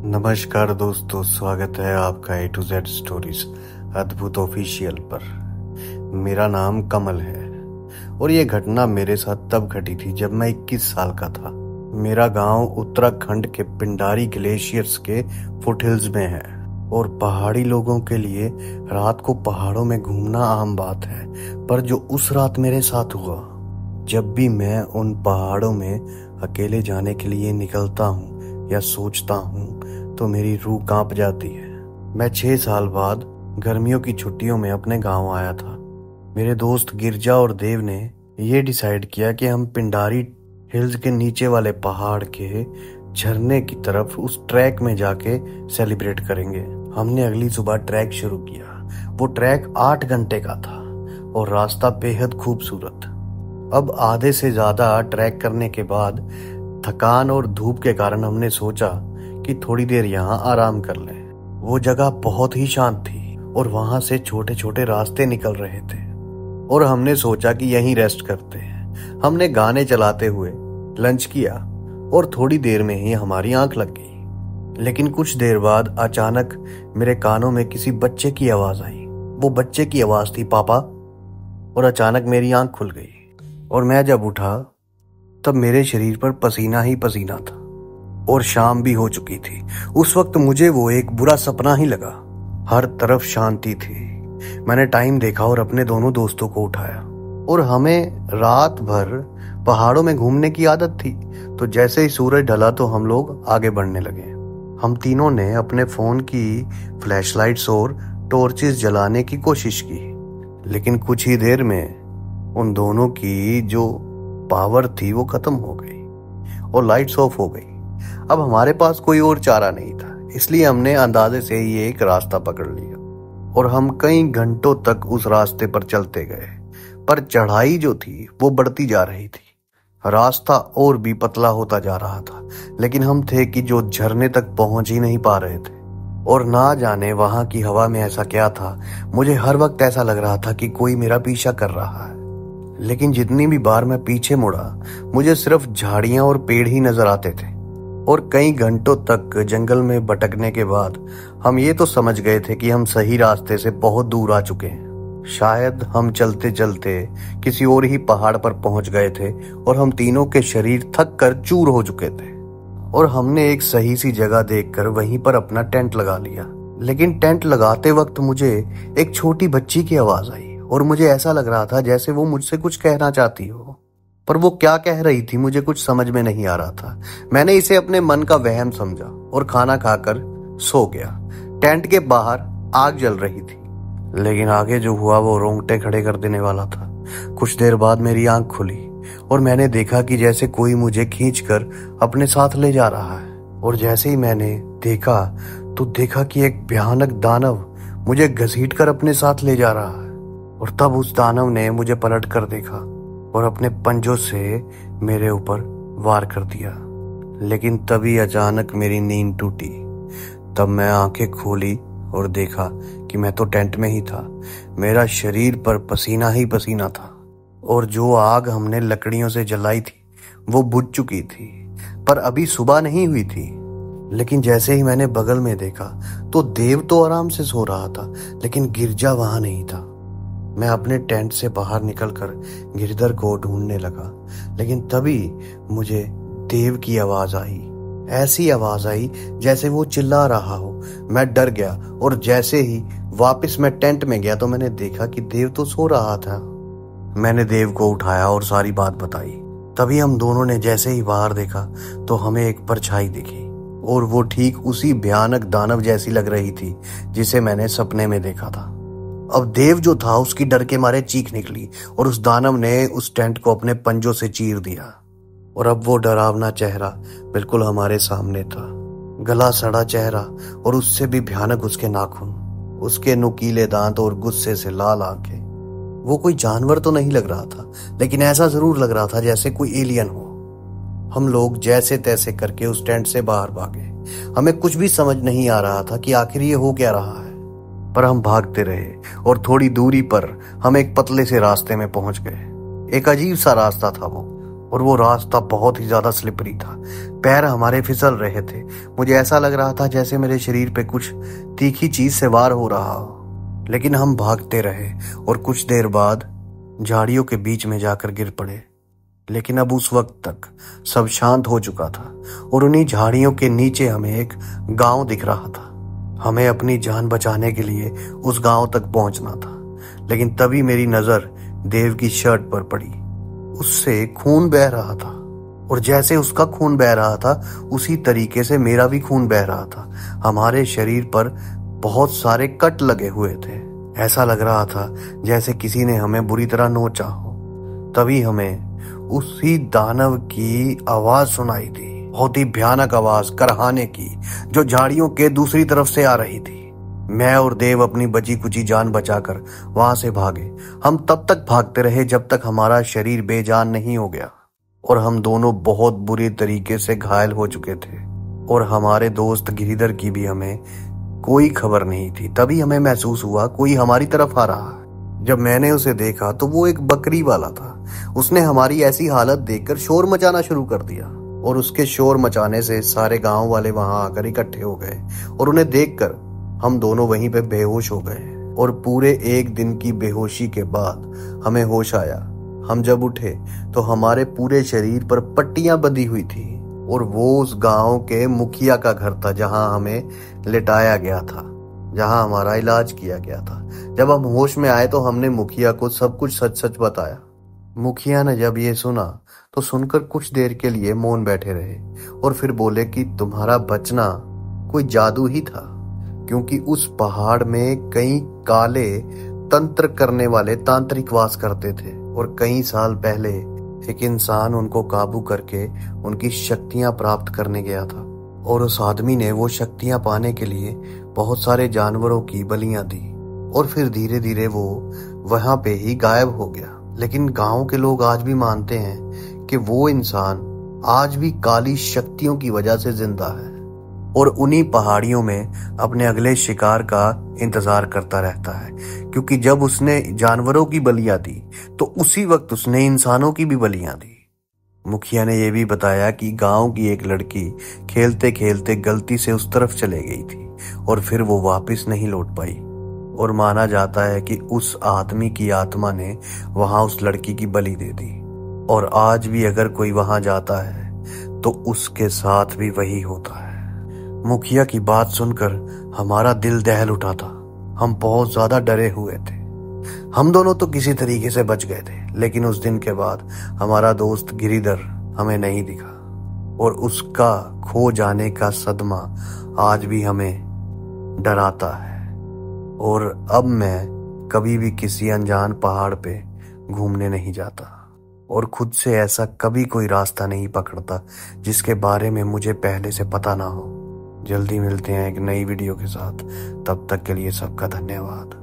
नमस्कार दोस्तों, स्वागत है आपका A to Z स्टोरीज अद्भुत ऑफिशियल पर। मेरा नाम कमल है और ये घटना मेरे साथ तब घटी थी जब मैं 21 साल का था। मेरा गांव उत्तराखंड के पिंडारी ग्लेशियर्स के फुटहिल्स में है और पहाड़ी लोगों के लिए रात को पहाड़ों में घूमना आम बात है। पर जो उस रात मेरे साथ हुआ, जब भी मैं उन पहाड़ों में अकेले जाने के लिए निकलता हूँ या सोचता हूँ तो मेरी रूह कांप जाती है। मैं 6 साल बाद गर्मियों की छुट्टियों में अपने गांव आया था। मेरे दोस्त गिरजा और देव ने ये डिसाइड किया कि हम पिंडारी हिल्स के नीचे वाले पहाड़ के झरने की तरफ उस ट्रैक में जाके सेलिब्रेट करेंगे। हमने अगली सुबह ट्रैक शुरू किया। वो ट्रैक 8 घंटे का था और रास्ता बेहद खूबसूरत। अब आधे से ज्यादा ट्रैक करने के बाद थकान और धूप के कारण हमने सोचा कि थोड़ी देर यहाँ आराम कर लें। वो जगह बहुत ही शांत थी और वहां से छोटे छोटे रास्ते निकल रहे थे और हमने सोचा कि यहीं रेस्ट करते हैं। हमने गाने चलाते हुए लंच किया और थोड़ी देर में ही हमारी आंख लग गई। लेकिन कुछ देर बाद अचानक मेरे कानों में किसी बच्चे की आवाज आई। वो बच्चे की आवाज थी, पापा। और अचानक मेरी आंख खुल गई और मैं जब उठा तब मेरे शरीर पर पसीना ही पसीना था और शाम भी हो चुकी थी। उस वक्त मुझे वो एक बुरा सपना ही लगा। हर तरफ शांति थी। मैंने टाइम देखा और अपने दोनों दोस्तों को उठाया। और हमें रात भर पहाड़ों में घूमने की आदत थी, तो जैसे ही सूरज ढला तो हम लोग आगे बढ़ने लगे। हम तीनों ने अपने फोन की फ्लैशलाइट्स और टॉर्चेस जलाने की कोशिश की, लेकिन कुछ ही देर में उन दोनों की जो पावर थी वो खत्म हो गई और लाइट्स ऑफ हो गई। अब हमारे पास कोई और चारा नहीं था, इसलिए हमने अंदाजे से ही एक रास्ता पकड़ लिया और हम कई घंटों तक उस रास्ते पर चलते गए। पर चढ़ाई जो थी वो बढ़ती जा रही थी। रास्ता और भी पतला होता जा रहा था, लेकिन हम थे कि जो झरने तक पहुंच ही नहीं पा रहे थे। और ना जाने वहां की हवा में ऐसा क्या था, मुझे हर वक्त ऐसा लग रहा था कि कोई मेरा पीछा कर रहा है। लेकिन जितनी भी बार मैं पीछे मुड़ा, मुझे सिर्फ झाड़ियां और पेड़ ही नजर आते थे। और कई घंटों तक जंगल में भटकने के बाद हम ये तो समझ गए थे कि हम सही रास्ते से बहुत दूर आ चुके हैं। शायद हम चलते चलते किसी और ही पहाड़ पर पहुंच गए थे और हम तीनों के शरीर थक कर चूर हो चुके थे। और हमने एक सही सी जगह देखकर वहीं पर अपना टेंट लगा लिया। लेकिन टेंट लगाते वक्त मुझे एक छोटी बच्ची की आवाज आई और मुझे ऐसा लग रहा था जैसे वो मुझसे कुछ कहना चाहती हो। पर वो क्या कह रही थी मुझे कुछ समझ में नहीं आ रहा था। मैंने इसे अपने मन का वहम समझा और खाना खाकर सो गया। टेंट के बाहर आग जल रही थी, लेकिन आगे जो हुआ वो रोंगटे खड़े कर देने वाला था। कुछ देर बाद मेरी आंख खुली और मैंने देखा कि जैसे कोई मुझे खींचकर अपने साथ ले जा रहा है। और जैसे ही मैंने देखा तो देखा कि एक भयानक दानव मुझे घसीट कर अपने साथ ले जा रहा है। और तब उस दानव ने मुझे पलट कर देखा और अपने पंजों से मेरे ऊपर वार कर दिया। लेकिन तभी अचानक मेरी नींद टूटी। तब मैं आंखें खोली और देखा कि मैं तो टेंट में ही था। मेरा शरीर पर पसीना ही पसीना था और जो आग हमने लकड़ियों से जलाई थी वो बुझ चुकी थी, पर अभी सुबह नहीं हुई थी। लेकिन जैसे ही मैंने बगल में देखा तो देव तो आराम से सो रहा था, लेकिन गिरजा वहां नहीं था। मैं अपने टेंट से बाहर निकलकर गिरधर को ढूंढने लगा, लेकिन तभी मुझे देव की आवाज आई। ऐसी आवाज आई जैसे वो चिल्ला रहा हो। मैं डर गया और जैसे ही वापस मैं टेंट में गया तो मैंने देखा कि देव तो सो रहा था। मैंने देव को उठाया और सारी बात बताई। तभी हम दोनों ने जैसे ही बाहर देखा तो हमें एक परछाई दिखी और वो ठीक उसी भयानक दानव जैसी लग रही थी जिसे मैंने सपने में देखा था। अब देव जो था उसकी डर के मारे चीख निकली और उस दानव ने उस टेंट को अपने पंजों से चीर दिया। और अब वो डरावना चेहरा बिल्कुल हमारे सामने था। गला सड़ा चेहरा और उससे भी भयानक उसके नाखून, उसके नुकीले दांत और गुस्से से लाल आंखें। वो कोई जानवर तो नहीं लग रहा था, लेकिन ऐसा जरूर लग रहा था जैसे कोई एलियन हो। हम लोग जैसे तैसे करके उस टेंट से बाहर भागे। हमें कुछ भी समझ नहीं आ रहा था कि आखिर ये हो क्या रहा है, पर हम भागते रहे और थोड़ी दूरी पर हम एक पतले से रास्ते में पहुंच गए। एक अजीब सा रास्ता था वो। और वो रास्ता बहुत ही ज्यादा स्लिपरी था। पैर हमारे फिसल रहे थे। मुझे ऐसा लग रहा था जैसे मेरे शरीर पे कुछ तीखी चीज से वार हो रहा हो। लेकिन हम भागते रहे और कुछ देर बाद झाड़ियों के बीच में जाकर गिर पड़े। लेकिन अब उस वक्त तक सब शांत हो चुका था और उन्हीं झाड़ियों के नीचे हमें एक गांव दिख रहा था। हमें अपनी जान बचाने के लिए उस गांव तक पहुंचना था। लेकिन तभी मेरी नजर देव की शर्ट पर पड़ी। उससे खून बह रहा था और जैसे उसका खून बह रहा था उसी तरीके से मेरा भी खून बह रहा था। हमारे शरीर पर बहुत सारे कट लगे हुए थे। ऐसा लग रहा था जैसे किसी ने हमें बुरी तरह नोचा हो। तभी हमें उसी दानव की आवाज सुनाई दी, बहुत ही भयानक आवाज करहाने की, जो झाड़ियों के दूसरी तरफ से आ रही थी। मैं और देव अपनी बची कुची जान बचाकर वहां से भागे। हम तब तक भागते रहे जब तक हमारा शरीर बेजान नहीं हो गया और हम दोनों बहुत बुरी तरीके से घायल हो चुके थे। और हमारे दोस्त गिरिधर की भी हमें कोई खबर नहीं थी। तभी हमें महसूस हुआ कोई हमारी तरफ आ रहा है। जब मैंने उसे देखा तो वो एक बकरी वाला था। उसने हमारी ऐसी हालत देखकर शोर मचाना शुरू कर दिया और उसके शोर मचाने से सारे गांव वाले वहां आकर इकट्ठे हो गए और उन्हें देखकर हम दोनों वहीं पे बेहोश हो गए। और पूरे एक दिन की बेहोशी के बाद हमें होश आया। हम जब उठे तो हमारे पूरे शरीर पर पट्टियां बंधी हुई थी और वो उस गांव के मुखिया का घर था जहां हमें लिटाया गया था, जहां हमारा इलाज किया गया था। जब हम होश में आए तो हमने मुखिया को सब कुछ सच सच बताया। मुखिया ने जब ये सुना तो सुनकर कुछ देर के लिए मौन बैठे रहे और फिर बोले कि तुम्हारा बचना कोई जादू ही था, क्योंकि उस पहाड़ में कई काले तंत्र करने वाले तांत्रिक वास करते थे और कई साल पहले एक इंसान उनको काबू करके उनकी शक्तियां प्राप्त करने गया था और उस आदमी ने वो शक्तियां पाने के लिए बहुत सारे जानवरों की बलियां दी और फिर धीरे धीरे वो वहां पे ही गायब हो गया। लेकिन गांव के लोग आज भी मानते हैं कि वो इंसान आज भी काली शक्तियों की वजह से जिंदा है और उन्हीं पहाड़ियों में अपने अगले शिकार का इंतजार करता रहता है, क्योंकि जब उसने जानवरों की बलियां दी तो उसी वक्त उसने इंसानों की भी बलियां दी। मुखिया ने यह भी बताया कि गांव की एक लड़की खेलते खेलते गलती से उस तरफ चले गई थी और फिर वो वापस नहीं लौट पाई और माना जाता है कि उस आदमी की आत्मा ने वहां उस लड़की की बलि दे दी और आज भी अगर कोई वहां जाता है तो उसके साथ भी वही होता है। मुखिया की बात सुनकर हमारा दिल दहल उठा था। हम बहुत ज्यादा डरे हुए थे। हम दोनों तो किसी तरीके से बच गए थे, लेकिन उस दिन के बाद हमारा दोस्त गिरिधर हमें नहीं दिखा और उसका खो जाने का सदमा आज भी हमें डराता है। और अब मैं कभी भी किसी अनजान पहाड़ पे घूमने नहीं जाता और खुद से ऐसा कभी कोई रास्ता नहीं पकड़ता जिसके बारे में मुझे पहले से पता ना हो। जल्दी मिलते हैं एक नई वीडियो के साथ। तब तक के लिए सबका धन्यवाद।